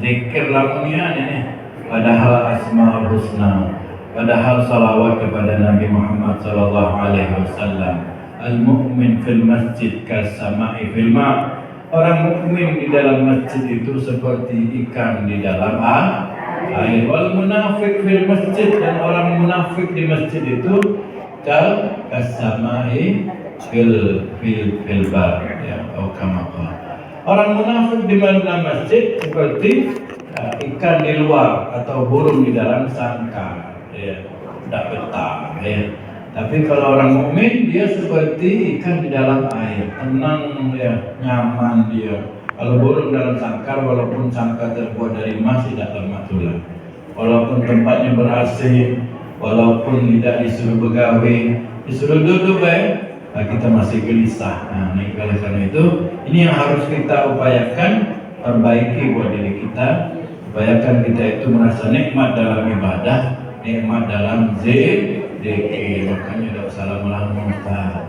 zikir lamunya ini. Padahal asmaul husna, padahal salawat kepada Nabi Muhammad sallallahu alaihi wasallam. Al-mu'min fil masjid kasama'i fil ma'. Orang mukmin di dalam masjid itu seperti ikan di dalam air. Wal munafik fil masjid, dan orang munafik di masjid itu kasama'i fil bar, ya, orang munafik di dalam masjid seperti ikan di luar atau burung di dalam sangkar, ya, tidak betah, ya. Tapi kalau orang mukmin dia seperti ikan di dalam air, tenang, ya, nyaman dia. Kalau burung dalam sangkar, walaupun sangkar terbuat dari emas, tidak lemah tulang. Walaupun tempatnya ber-AC, walaupun tidak disuruh begawe, disuruh duduk, kita masih gelisah. Nah, oleh karena itu, ini yang harus kita upayakan, perbaiki buat diri kita. Upayakan kita itu merasa nikmat dalam ibadah, nikmat dalam zikir. Makanya ada assalamualaikum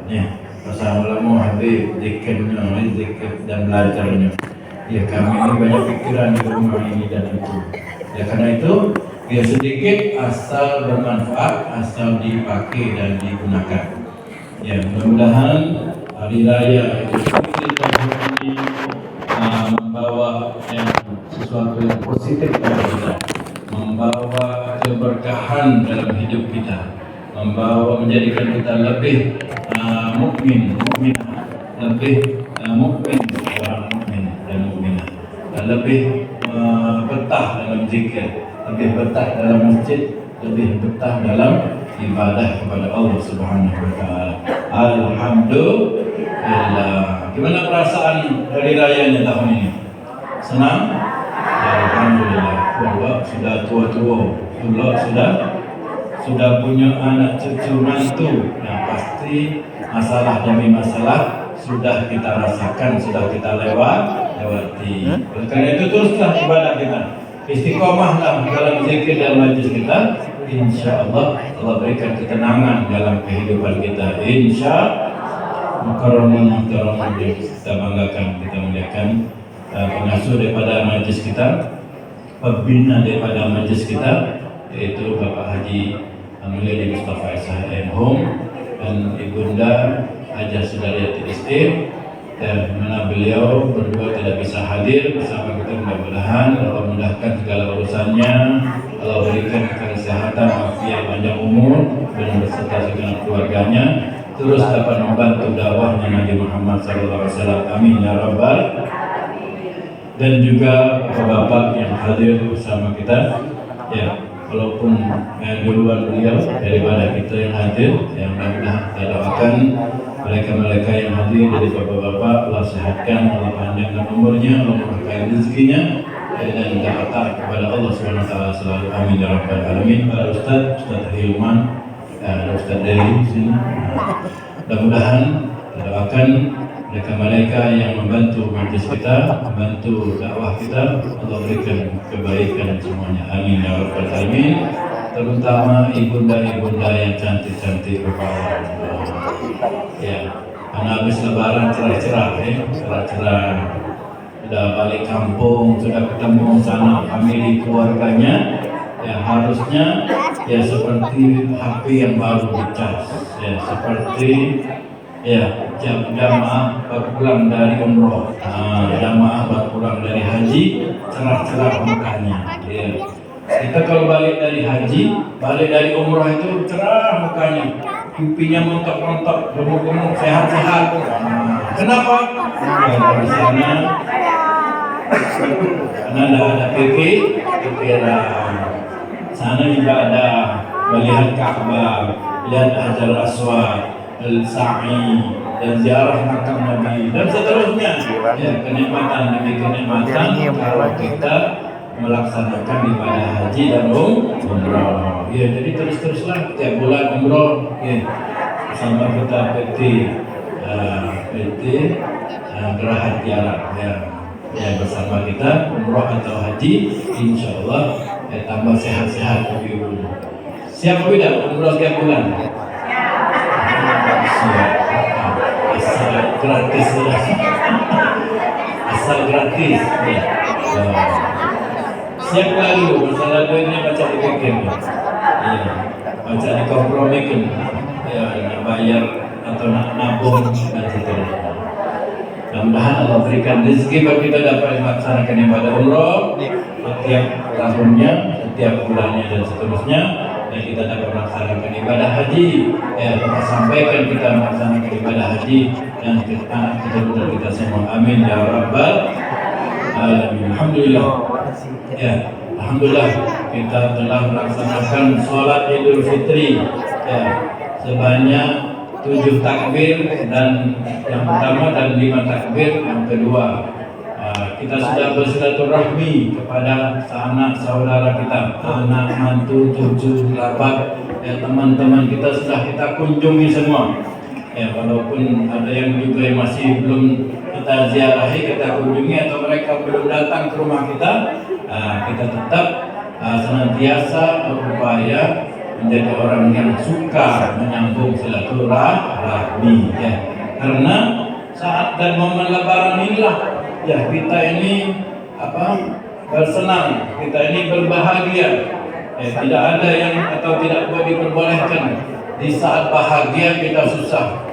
ya, assalamualaikum habib, zikirnya, zikir dan belajarnya. Ya, kami ini banyak pikiran di rumah ini dan itu. Ya, karena itu ya sedikit asal bermanfaat, asal dipakai dan digunakan. Ya, mudah-mudahan hari raya Idul Fitri tahun ini membawa sesuatu yang positif bagi kita, membawa keberkahan dalam hidup kita, membawa menjadikan kita lebih mukmin, lebih mukmin, orang mukmin dan mukminah, lebih betah dalam zikir, lebih betah dalam masjid, lebih betah dalam ibadah kepada Allah Subhanahu wa taala. Alhamdulillah. Gimana perasaan hari rayanya tahun ini? Senang? Alhamdulillah. Allah sudah tua-tua. Allah sudah punya anak cucu mantu. Yang pasti masalah demi masalah sudah kita rasakan, sudah kita lewati. Oleh karena itu teruslah ibadah kita. Istiqomahlah dalam zikir dan majlis kita. Insya Allah Allah berikan ketenangan dalam kehidupan kita. Insya Allah kita banggakan, kita muliakan pengasuh daripada majlis kita, pembina daripada majlis kita, yaitu Bapak Haji Mulyadi Mustafa S.H.M. Home dan Ibunda Hajah Sudaryati Istir, dan mana beliau berdua tidak bisa hadir bersama kita. Mudah-mudahan Allah mudahkan segala urusannya, Allah berikan kesehatan, afiat, panjang umur, dan beserta segala keluarganya terus dapat membantu dakwahnya Nabi Muhammad SAW. Amin ya rabbal. Dan juga bapak-bapak yang hadir bersama kita, ya, walaupun duluan beliau daripada kita yang hadir, yang mudah-mudahan kita doakan mereka-mereka yang hadir dari bapak-bapak, Allah sehatkan, Allah panjangkan umurnya, Allah murahkan rezekinya, dan kita taat kepada Allah SWT selalu. Amin ya rabbal alamin. Para Ustaz Hilman, Ustaz dari sini, mudah-mudahan kita doakan mereka-mereka yang membantu majlis kita, membantu dakwah kita, Allah berikan kebaikan semuanya. Amin ya rabbal alamin. Terutama ibunda-ibunda yang cantik-cantik berbawa. Ya, karena habis lebaran cerah-cerah, cerah-cerah. Sudah balik kampung, sudah ketemu sana famili keluarganya, ya harusnya ya seperti HP yang baru dicas, ya seperti ya jamaah baru pulang dari umroh, jamaah baru pulang dari haji, cerah-cerah mukanya. Ya. Kita kalau balik dari haji, balik dari umroh itu cerah mukanya, pipinya montok-montok, gemuk-gemuk, sehat-sehat. Kenapa? Karena di sana karena ada pikiran. Sana juga ada melihat Ka'bah, lihat Hajar Aswad, al-sa'i, dan ziarah makam Nabi, dan seterusnya. Ya, kenikmatan demi kenikmatan kalau kita melaksanakan ibadah haji dan umroh. Ya, jadi terus-teruslah tiap bulan umroh, ya, sama kita PT Geraha Tiara, ya bersama kita umroh atau haji, insya Allah tambah sehat-sehat lebih dulu. Siap tidak umroh tiap bulan? Siap. Asal gratis ya. Asal gratis ya. siap lagi masalah duitnya baca di keken. Iya, baca di kompromikan. Ya, nak bayar atau nak nabung dan seterusnya. Mudah-mudahan Allah berikan rezeki bagi kita dapat melaksanakan ibadah umroh setiap tahunnya, setiap bulannya dan seterusnya, dan kita dapat melaksanakan ibadah haji. Kita sampaikan kita melaksanakan ibadah haji dan kita mudah kita semua. Amin ya rabbal alamin. Alhamdulillah. Ya, alhamdulillah kita telah melaksanakan sholat Idul Fitri sebanyak 7 takbir dan yang pertama dan 5 takbir yang kedua. Kita sudah bersilaturahmi kepada sanak saudara kita, anak, mantu, cucu, kerabat, teman-teman kita sudah kita kunjungi semua. Walaupun ada yang juga yang masih belum kita ziarahi, kita kunjungi atau mereka belum datang ke rumah kita, kita tetap senantiasa berupaya menjadi orang yang suka menyambung silaturahmi, karena saat dan momen Lebaran inilah kita ini bersenang, kita ini berbahagia. Tidak ada yang atau tidak diperbolehkan di saat bahagia kita susah.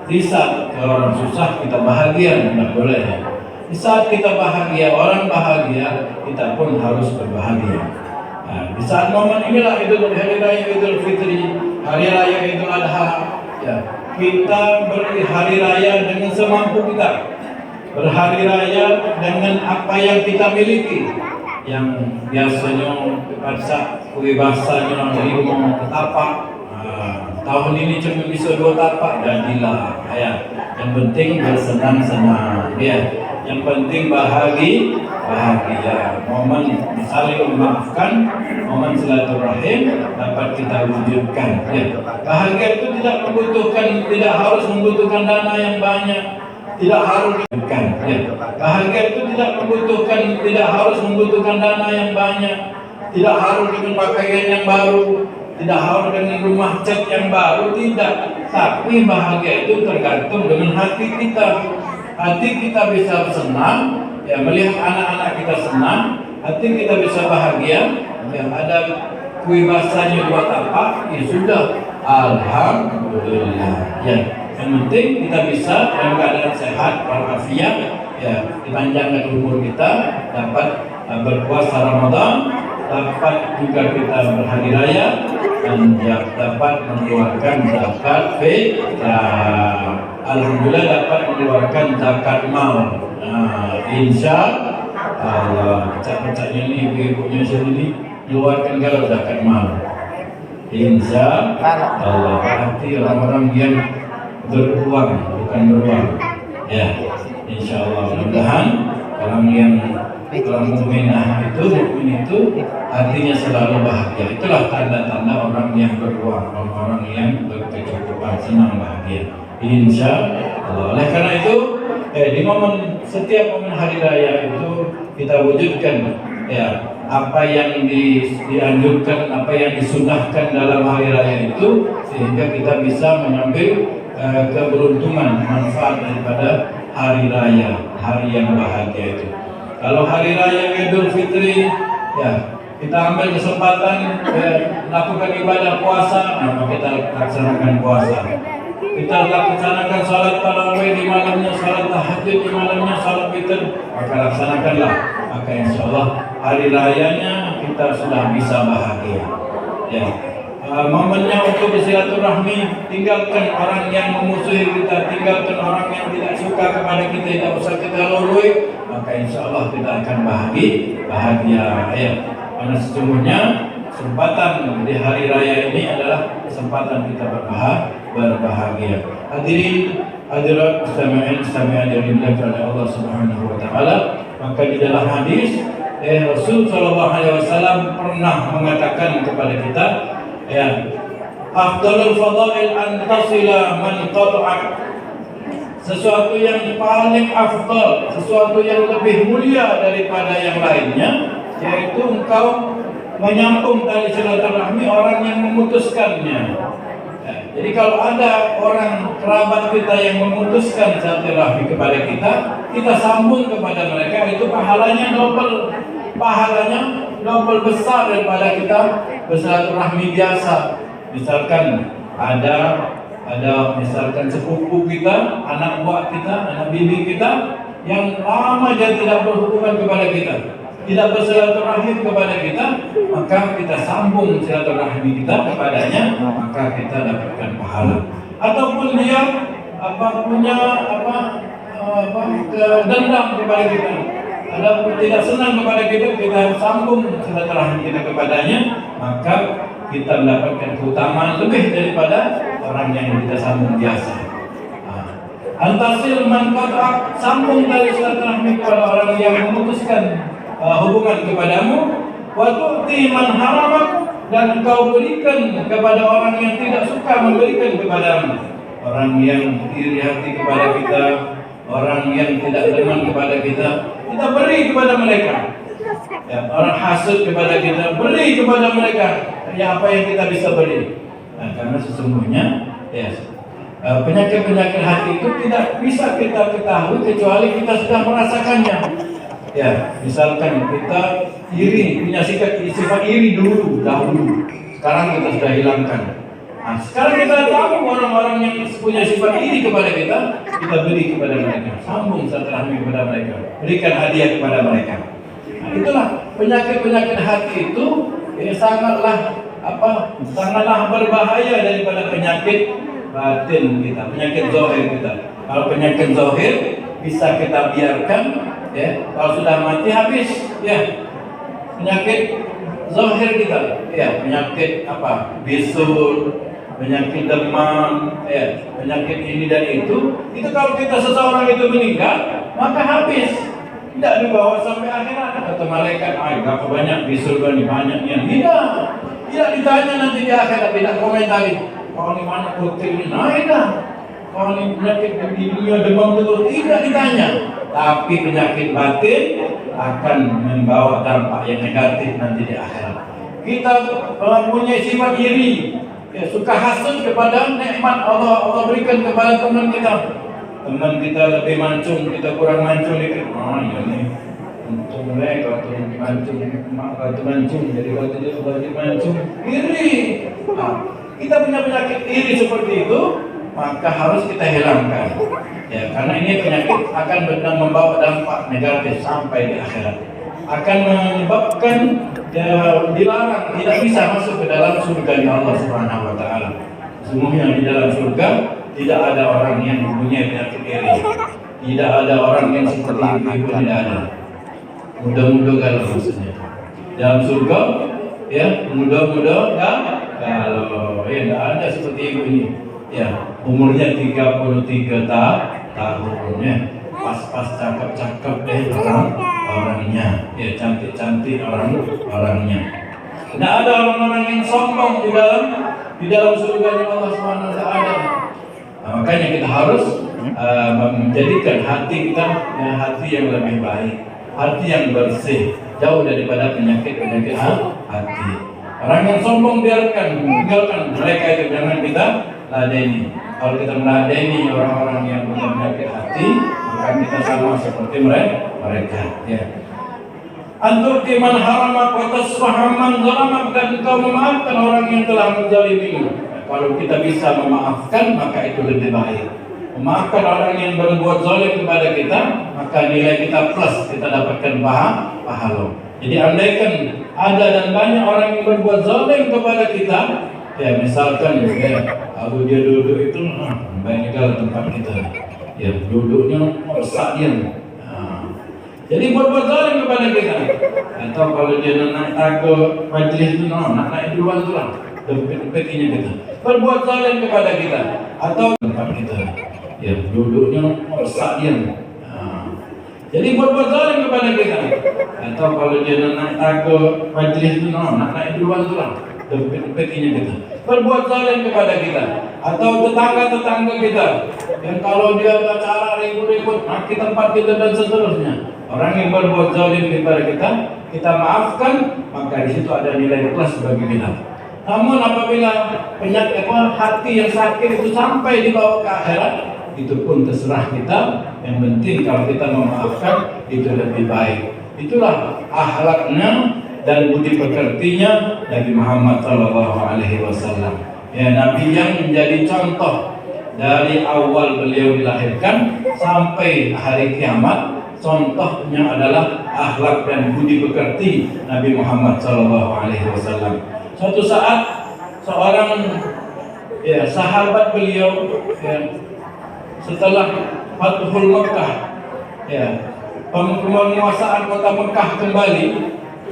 Di saat orang susah kita bahagia, tidak boleh. Di saat kita bahagia, orang bahagia, kita pun harus berbahagia. Di saat momen inilah hari raya Idul Fitri, hari raya Idul Adha, kita berhari raya dengan semampu kita, berhari raya dengan apa yang kita miliki, yang biasanya pada kebebasannya 5 tapak, tahun ini cuma bisa 2 tapak, jadilah. Yang penting bersenang-senang, yang penting bahagia, momen saling memaafkan, momen silaturahim dapat kita wujudkan. Bahagia itu tidak harus membutuhkan dana yang banyak, tidak harus dibutuhkan. Bahagia itu tidak harus membutuhkan dana yang banyak, tidak harus dengan pakaian yang baru, tidak harus dengan rumah cat yang baru, tidak. Tapi bahagia itu tergantung dengan hati kita. Hati kita bisa senang, melihat anak-anak kita senang, hati kita bisa bahagia, ada kebebasannya 2 tapak, sudah, alhamdulillah. Yang penting kita bisa dalam keadaan sehat walafiat, dipanjangkan umur kita, dapat berpuasa Ramadan, dapat juga kita berhari raya, dan dapat mengeluarkan zakat fitrah. Alhamdulillah dapat mengeluarkan zakat mal. Insya Allah, pecah-pecahnya ini ibu-ibunya sendiri keluarkan kalau zakat mal. Insya Allah, berarti orang-orang yang beruang bukan beruang. Insya Allah, mudah-mudahan orang mukminah itu artinya selalu bahagia. Itulah tanda-tanda orang yang beruang, orang yang berkecukupan, senang, bahagia. Insya Allah. Oleh karena itu, di setiap momen hari raya itu kita wujudkan apa yang dianjurkan, apa yang disunahkan dalam hari raya itu, sehingga kita bisa mengambil keberuntungan, manfaat daripada hari raya, hari yang bahagia itu. Kalau hari raya Idul Fitri, kita ambil kesempatan melakukan ibadah puasa, maka kita laksanakan puasa. Kita laksanakan salat tarawih di malamnya, salat tahajud di malamnya, salat witir, maka laksanakanlah. Maka insya Allah hari rayanya kita sudah bisa bahagia. Momennya untuk bersilaturahmi, tinggalkan orang yang memusuhi kita, tinggalkan orang yang tidak suka kepada kita, tidak usah kita lalui, maka insya Allah kita akan bahagia. Karena sesungguhnya kesempatan di hari raya ini adalah kesempatan kita berbahagia. Hadirin hadirat mustami'in yang dimuliakan oleh Allah Subhanahu wa taala, maka di dalam hadis Rasul sallallahu alaihi wasallam pernah mengatakan kepada kita, afdalul fadail an tasila man qata'ak. Sesuatu yang paling afdal, sesuatu yang lebih mulia daripada yang lainnya, yaitu engkau menyambung tali silaturahmi orang yang memutuskannya. Jadi kalau ada orang kerabat kita yang memutuskan silaturahmi kepada kita, kita sambung kepada mereka, itu pahalanya double. pahalanya double besar daripada kita bersilaturahmi biasa. Misalkan ada misalkan sepupu kita, anak buah kita, anak bibi kita yang lama dia tidak berhubungan kepada kita, tidak bersilaturahmi kepada kita, maka kita sambung silaturahmi kita kepadanya, maka kita dapatkan pahala. Ataupun dia dendam kepada kita, ada tidak senang kepada kita, kita sambung silaturahmi kita kepadanya, maka kita mendapatkan keutamaan lebih daripada orang yang kita sambung biasa. Antasil man qata'a, sambung tali silaturahmi kepada orang yang memutuskan hubungan kepadamu, wa tu'ti man haramak, dan engkau berikan kepada orang yang tidak suka memberikan kepadamu. Orang yang iri hati kepada kita, orang yang tidak demen kepada kita beri kepada mereka. Ya, orang hasad kepada kita, beri kepada mereka ya apa yang kita bisa beri. Nah, karena sesungguhnya ya, penyakit-penyakit hati itu tidak bisa kita ketahui kecuali kita sudah merasakannya. Ya, misalkan kita iri, punya sifat iri dahulu. Sekarang kita sudah hilangkan. Nah, sekarang kita tahu orang-orang yang punya sifat iri kepada kita beri kepada mereka, sambung silaturahmi kepada mereka, berikan hadiah kepada mereka. Nah, itulah penyakit-penyakit hati itu sangatlah berbahaya daripada penyakit batin kita, penyakit zahir kita. Kalau penyakit zahir bisa kita biarkan, ya. Kalau sudah mati habis, ya. Penyakit zahir kita, ya, penyakit bisul, penyakit demam, ya, penyakit ini dan itu kalau kita seseorang itu meninggal, maka habis, tidak dibawa sampai akhirat. Kata malaikat, berapa banyak bisul banyak yang tidak ditanya nanti di akhirat, tidak komentari. Kalau ini mana putih ini, kalau ini penyakit di dunia demam itu tidak ditanya. Tapi penyakit batin akan membawa dampak yang negatif nanti di akhirat. Kita mempunyai sifat iri, ya, suka hasad kepada nikmat Allah berikan kepada teman kita. Teman kita lebih mancung, kita kurang mancung dikit. Ini untuk mereka mancung, jadi waktu dia bagi mancung, iri. Nah, kita punya penyakit iri seperti itu, maka harus kita hilangkan. Ya, karena ini penyakit akan membawa dampak negatif sampai di akhirat. Akan menyebabkan dilarang, tidak bisa masuk ke dalam surga Allah Subhanahu wa taala. Semuanya di dalam surga tidak ada orang yang mempunyai penyakit iri. Tidak ada orang yang seperti itu, tidak ada. Muda-muda galau maksudnya. Dalam surga, ya, muda-muda galau. Ya, tidak ada seperti ibu ini. Ya, umurnya 33 tahun, ya. Pas-pas cakep-cakep orangnya, ya, cantik-cantik orangnya. Tidak ada orang-orang yang sombong di dalam surga Allah Subhanahu wa taala. Nah, makanya kita harus menjadikan hati kita hati yang lebih baik, hati yang bersih, jauh daripada penyakit-penyakit hati. Orang yang sombong tinggalkan mereka itu, jangan kita ladeni. Kalau kita meladeni orang-orang yang punya penyakit hati, maka kita sama seperti mereka. Ya. Antur kiman haramak wa tasfahaman zalamak, dan engkau memaafkan orang yang telah menzalimimu. Kalau kita bisa memaafkan, maka itu lebih baik. Memaafkan orang yang berbuat zalim kepada kita, maka nilai kita plus, kita dapatkan pahala. Jadi andaikan ada dan banyak orang yang berbuat zalim kepada kita, ya misalkan kalau dia duduk itu banyak kali tempat kita, ya duduknya rusak dia. Jadi berbuat zalim kepada kita. Atau kalau dia nak ke majlis itu, nak naik duluan tu lah, petinya kita. Berbuat zalim kepada kita. Atau tempat kita, ya duduknya rusak dia. Jadi berbuat zalim kepada kita. Atau kalau dia nak ke majlis itu, nak naik duluan tu lah, petinya kita. Berbuat zalim kepada kita. Atau tetangga-tetangga kita yang kalau dia bicara ribut-ribut, maki tempat kita dan seterusnya. Orang yang berbuat zalim kepada kita maafkan, maka di situ ada nilai plus bagi kita. Namun apabila penyakit hati yang sakit itu sampai dibawa ke akhirat, itu pun terserah kita. Yang penting kalau kita memaafkan, itu lebih baik. Itulah akhlaknya dan budi pekertinya Nabi Muhammad SAW. Ya, Nabi yang menjadi contoh dari awal beliau dilahirkan sampai hari kiamat. Contohnya adalah akhlak dan budi pekerti Nabi Muhammad SAW. Suatu saat seorang sahabat beliau setelah Fathul Mekah, penguasaan kota Mekah kembali.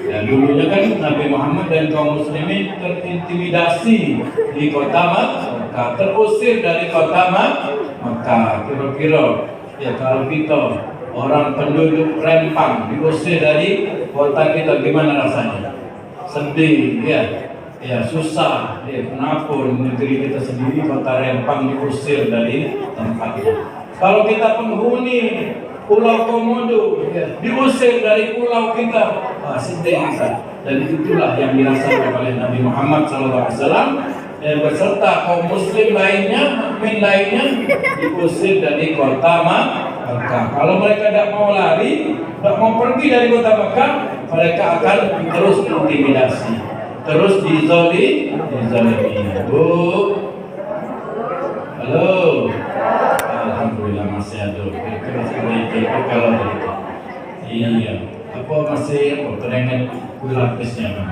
Dulunya kan Nabi Muhammad dan kaum muslimin terintimidasi di kota Mekah, terusir dari kota Mekah. Kira-kira kalau kita orang penduduk Rempang diusir dari kota kita, gimana rasanya? Sedih, susah. Kenapa negeri kita sendiri, kota Rempang, diusir dari tempatnya? Kalau kita penghuni Pulau Komodo diusir dari pulau kita, sedih kita. Dan itulah yang dirasakan oleh Nabi Muhammad SAW beserta kaum muslim lainnya, mukmin lainnya, diusir dari kota Mekah. Kalau mereka tidak mau lari, tidak mau pergi dari kota Mekah, mereka akan terus intimidasi, terus dizalimi. Bu, halo, alhamdulillah masih ada. Kalau begitu, iya, apa masih teringat lapisnya kan?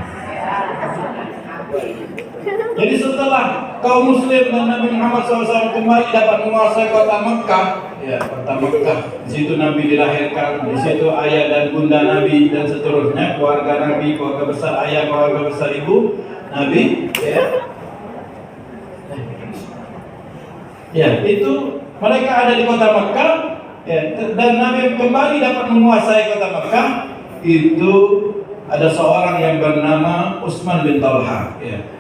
Jadi setelah kaum muslim dan Nabi Muhammad SAW kembali dapat menguasai kota Mekah, kota Mekah, di situ Nabi dilahirkan, di situ ayah dan bunda Nabi dan seterusnya, keluarga Nabi, keluarga besar ayah, keluarga besar ibu Nabi, itu mereka ada di kota Mekah, dan Nabi kembali dapat menguasai kota Mekah. Itu ada seorang yang bernama Utsman bin Talha.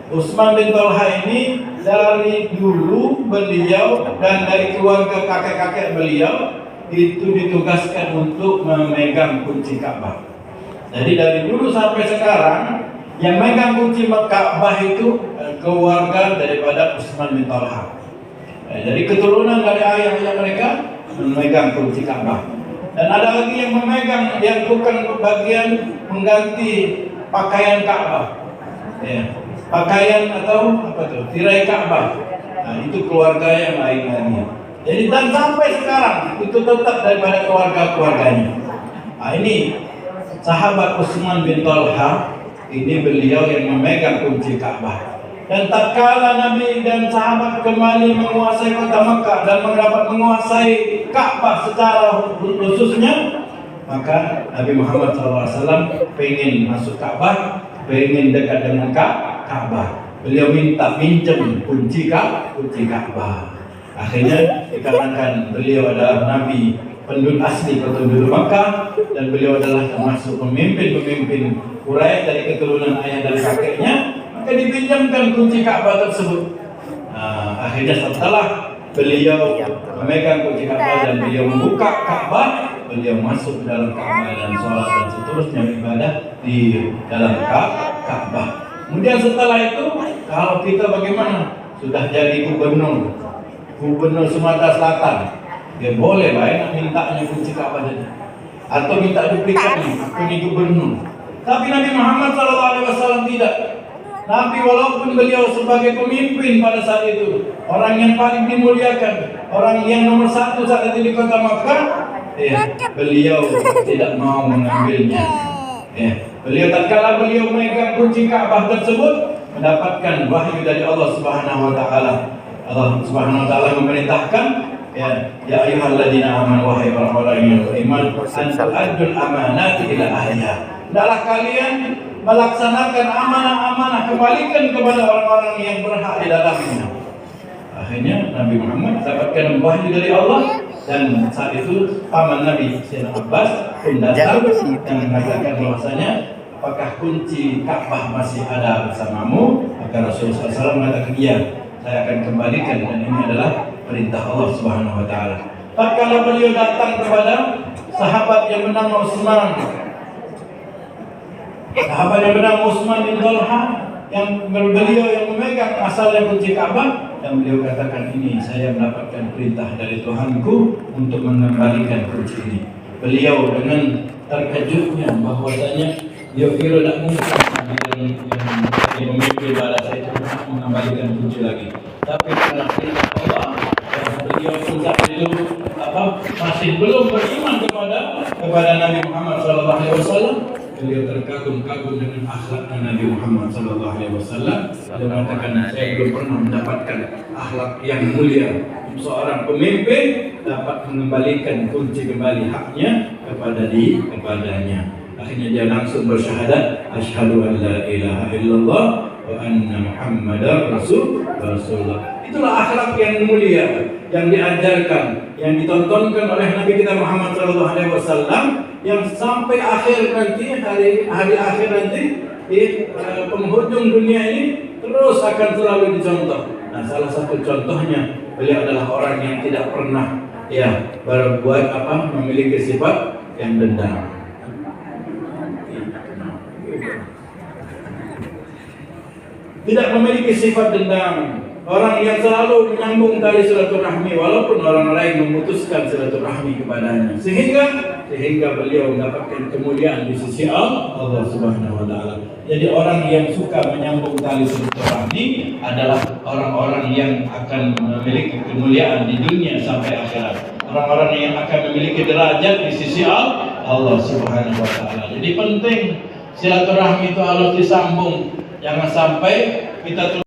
Utsman bin Talha ini dari dulu beliau dan dari keluarga kakek-kakek beliau itu ditugaskan untuk memegang kunci Ka'bah. Jadi dari dulu sampai sekarang yang memegang kunci Ka'bah itu keluarga daripada Utsman bin Talha. Jadi keturunan dari ayahnya mereka memegang kunci Ka'bah. Dan ada lagi yang memegang, yang bukan bagian mengganti pakaian Ka'bah, pakaian atau tirai Ka'bah. Itu keluarga yang lain-lainnya. Jadi dan sampai sekarang itu tetap daripada keluarganya. Ini sahabat Utsman bin Talha, ini beliau yang memegang kunci Ka'bah. Dan tatkala Nabi dan sahabat kembali menguasai kota Mekah dan mendapat menguasai Ka'bah secara khususnya, maka Nabi Muhammad SAW pengen masuk Ka'bah, pengen dekat dengan Ka'bah. Beliau minta pinjam kunci Ka'bah. Akhirnya dikarenakan beliau adalah Nabi asli penduduk Mekah, dan beliau adalah termasuk pemimpin Quraisy dari keturunan ayah dan kakeknya, maka dipinjamkan kunci Ka'bah tersebut. Akhirnya setelah beliau memegang kunci Ka'bah dan beliau membuka Ka'bah, beliau masuk ke dalam Ka'bah dan sholat dan seterusnya ibadah di dalam Ka'bah. Kemudian setelah itu, kalau kita bagaimana? Sudah jadi gubernur Sumatera Selatan, dia boleh lah mintanya kunci Ka'bah jadi, atau minta duplikatnya, aku ini gubernur. Tapi Nabi Muhammad SAW tidak. Nabi walaupun beliau sebagai pemimpin pada saat itu, orang yang paling dimuliakan, orang yang nomor satu saat itu di kota Makkah, beliau tidak mau mengambilnya. Beliau tatkala beliau memegang kunci Ka'bah tersebut, mendapatkan wahyu dari Allah Subhanahu wa taala. Allah Subhanahu wa taala memerintahkan, ya ayyuhalladzina amanu, wahai orang-orang yang beriman, antu'addul amanati ila ahliha. Hendaklah kalian melaksanakan amanah-amanah, kembalikan kepada orang-orang yang berhak di dalamnya. Akhirnya Nabi Muhammad mendapatkan wahyu dari Allah, dan saat itu paman Nabi Sayyidina Abbas pun datang dan mengatakan bahwasanya, apakah kunci Ka'bah masih ada bersamamu? Maka Rasulullah SAW mengatakan, iya, saya akan kembalikan, dan ini adalah perintah Allah Subhanahu wa taala. Tatkala beliau datang kepada sahabat yang bernama Utsman, sahabat yang bernama Utsman bin Talha, yang beliau yang memegang asalnya kunci Ka'bah, dan beliau katakan, ini saya mendapatkan perintah dari Tuhanku untuk mengembalikan kunci ini. Beliau dengan terkejutnya bahwasanya dia kira tak mungkin yang memimpin pada saya itu mengembalikan kunci lagi. Tapi karena perintah Allah, beliau pun saat itu masih belum beriman kepada Nabi Muhammad SAW. Beliau terkagum-kagum dengan akhlaknya Nabi Muhammad SAW. Dia mengatakan, saya belum pernah mendapatkan akhlak yang mulia. Seorang pemimpin dapat mengembalikan kunci kembali haknya kepadanya. Akhirnya dia langsung bersyahadat, asyhadu an la ilaha illallah wa anna Muhammadar Rasulullah. Itulah akhlak yang mulia yang diajarkan, yang ditontonkan oleh Nabi kita Muhammad SAW, yang sampai akhir nanti, hari akhir nanti di penghujung dunia ini terus akan selalu dicontoh. Nah, salah satu contohnya beliau adalah orang yang tidak pernah berbuat memiliki sifat yang dendam. Tidak memiliki sifat dendam. Orang yang selalu menyambung tali silaturahmi walaupun orang lain memutuskan silaturahmi kepadanya, sehingga beliau mendapatkan kemuliaan di sisi Allah Subhanahu wa taala. Jadi orang yang suka menyambung tali silaturahmi adalah orang-orang yang akan memiliki kemuliaan di dunia sampai akhirat. Orang-orang yang akan memiliki derajat di sisi Allah Subhanahu wa taala. Jadi penting silaturahmi itu harus disambung. Jangan sampai kita